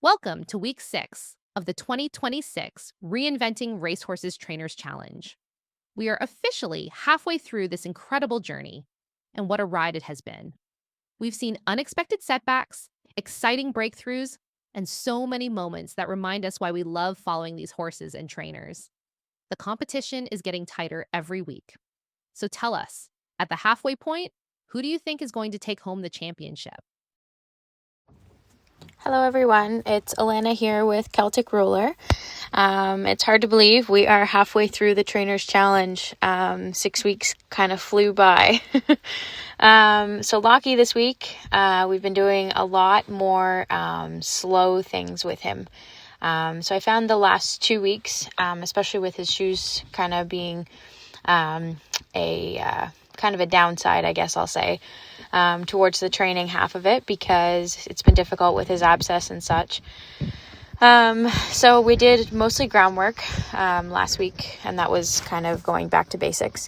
Welcome to week 6 of the 2026 Reinventing Racehorses Trainers Challenge. We are officially halfway through this incredible journey, and what a ride it has been. We've seen unexpected setbacks, exciting breakthroughs, and so many moments that remind us why we love following these horses and trainers. The competition is getting tighter every week. So tell us, at the halfway point, who do you think is going to take home the championship? Hello everyone, it's Alanah here with Keltic Ruler. It's hard to believe we are halfway through the Trainers Challenge. 6 weeks kind of flew by. So Lochie this week, we've been doing a lot more slow things with him. So I found the last 2 weeks, especially with his shoes kind of being kind of a downside, I guess I'll say, towards the training half of it, because it's been difficult with his abscess and such. So we did mostly groundwork last week, and that was kind of going back to basics,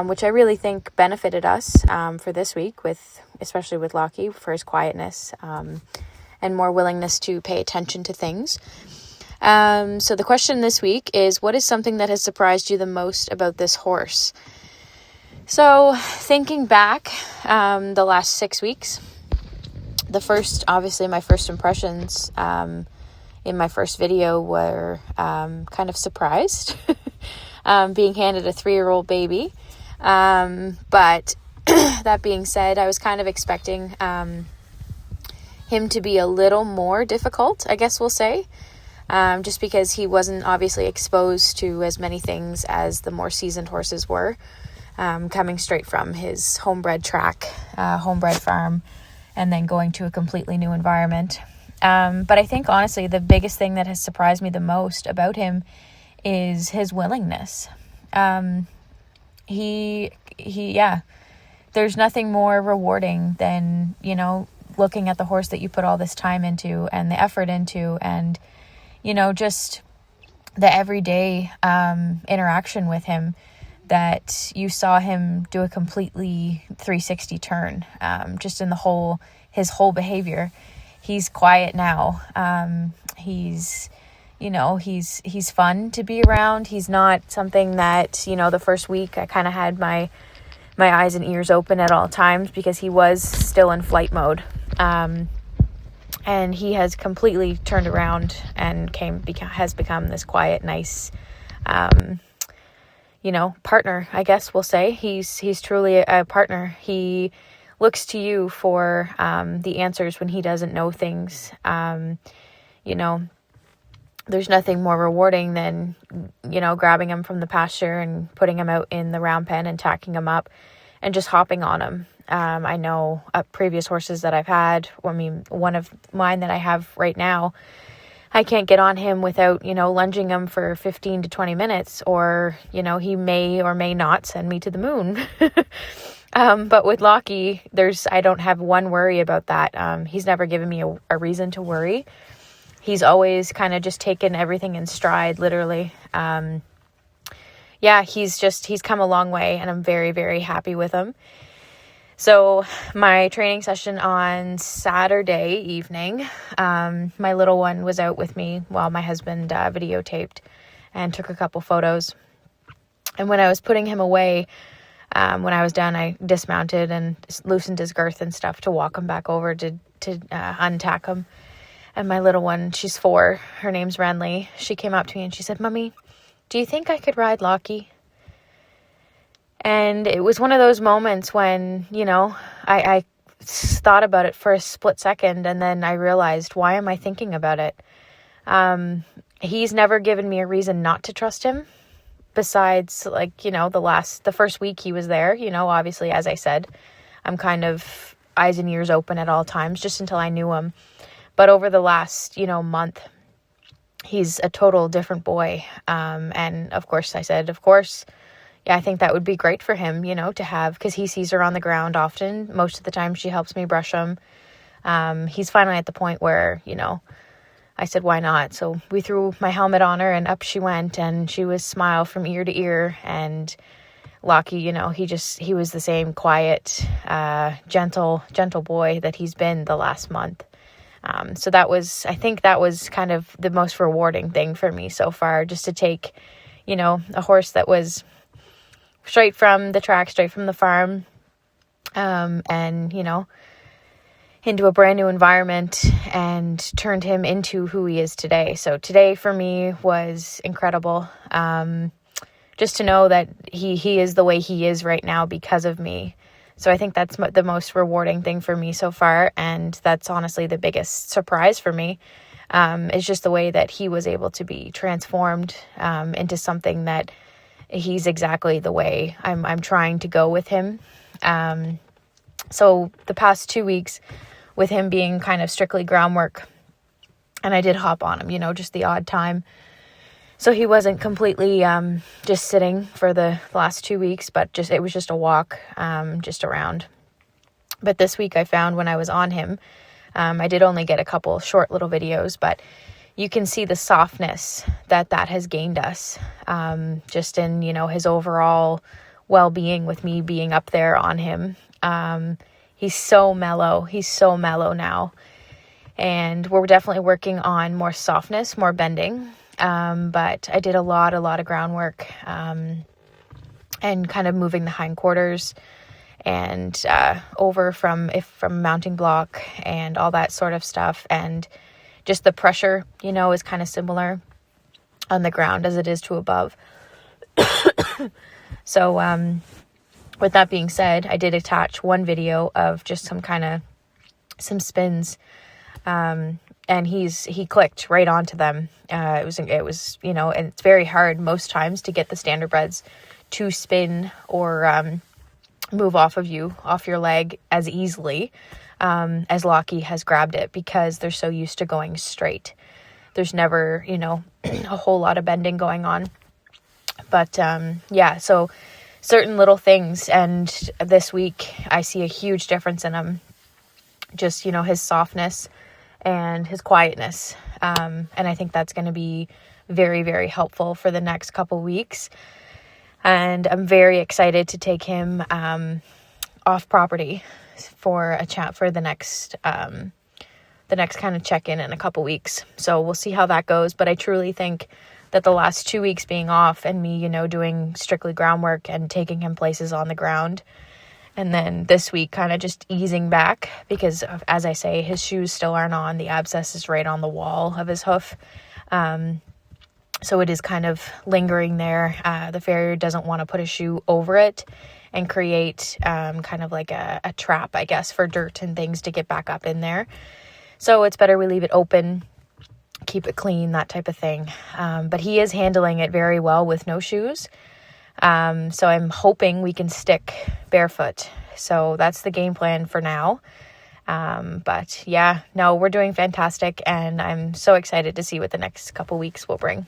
which I really think benefited us for this week, especially with Lochie, for his quietness and more willingness to pay attention to things. So the question this week is, what is something that has surprised you the most about this horse? So thinking back, the last 6 weeks, my first impressions in my first video were kind of surprised, being handed a 3-year-old baby. But that being said, I was kind of expecting him to be a little more difficult, I guess we'll say, just because he wasn't obviously exposed to as many things as the more seasoned horses were. Coming straight from his homebred farm, and then going to a completely new environment. But I think, honestly, the biggest thing that has surprised me the most about him is his willingness. There's nothing more rewarding than, looking at the horse that you put all this time into and the effort into, and, just the everyday interaction with him, that you saw him do a completely 360 turn, just in his whole behavior. He's quiet now. He's fun to be around. He's not something that, the first week I kind of had my eyes and ears open at all times, because he was still in flight mode. And he has completely turned around and has become this quiet, nice, partner, I guess we'll say. He's truly a partner. He looks to you for the answers when he doesn't know things. There's nothing more rewarding than, grabbing him from the pasture and putting him out in the round pen and tacking him up and just hopping on him. I know previous horses that I've had, one of mine that I have right now, I can't get on him without, lunging him for 15 to 20 minutes, or, he may or may not send me to the moon. But with Lochie, I don't have one worry about that. He's never given me a reason to worry. He's always kind of just taken everything in stride, literally. He's come a long way, and I'm very, very happy with him. So my training session on Saturday evening, my little one was out with me while my husband videotaped and took a couple photos. And when I was putting him away, when I was done, I dismounted and loosened his girth and stuff to walk him back over to untack him. And my little one, she's 4, her name's Renly, she came up to me and she said, "Mommy, do you think I could ride Lochie?" And it was one of those moments when, I thought about it for a split second, and then I realized, why am I thinking about it? He's never given me a reason not to trust him, besides, the first week he was there. Obviously, as I said, I'm kind of eyes and ears open at all times, just until I knew him. But over the last, month, he's a total different boy. And of course, I said, yeah, I think that would be great for him, to have, because he sees her on the ground often. Most of the time she helps me brush him. He's finally at the point where, I said, why not? So we threw my helmet on her and up she went, and she was smile from ear to ear. And Lochie, he was the same quiet, gentle boy that he's been the last month. So I think that was kind of the most rewarding thing for me so far, just to take, a horse that was straight from the track, straight from the farm, and, into a brand new environment and turned him into who he is today. So today for me was incredible. Just to know that he is the way he is right now because of me. So I think that's the most rewarding thing for me so far. And that's honestly the biggest surprise for me. Is just the way that he was able to be transformed into something that he's exactly the way I'm trying to go with him. So the past 2 weeks with him being kind of strictly groundwork, and I did hop on him, just the odd time. So he wasn't completely just sitting for the last 2 weeks, but it was just a walk just around. But this week I found when I was on him, I did only get a couple short little videos, but you can see the softness that has gained us just in, his overall well-being with me being up there on him. He's so mellow. He's so mellow now. And we're definitely working on more softness, more bending. But I did a lot of groundwork and kind of moving the hindquarters and over from mounting block and all that sort of stuff. And just the pressure, is kind of similar on the ground as it is to above. So with that being said, I did attach one video of just some spins, and he clicked right onto them. It was, and it's very hard most times to get the standardbreds to spin or move off your leg as easily as Lochie has grabbed it, because they're so used to going straight. There's never, a whole lot of bending going on. But so certain little things, and this week I see a huge difference in him. Just, his softness and his quietness. And I think that's going to be very, very helpful for the next couple weeks. And I'm very excited to take him off property for a chat for the next kind of check-in in a couple weeks. So we'll see how that goes. But I truly think that the last 2 weeks being off and me, doing strictly groundwork and taking him places on the ground, and then this week kind of just easing back because, as I say, his shoes still aren't on. The abscess is right on the wall of his hoof. So it is kind of lingering there. The farrier doesn't want to put a shoe over it and create kind of like a trap, I guess, for dirt and things to get back up in there. So it's better we leave it open, keep it clean, that type of thing. But he is handling it very well with no shoes. So I'm hoping we can stick barefoot. So that's the game plan for now. But yeah, no, we're doing fantastic, and I'm so excited to see what the next couple weeks will bring.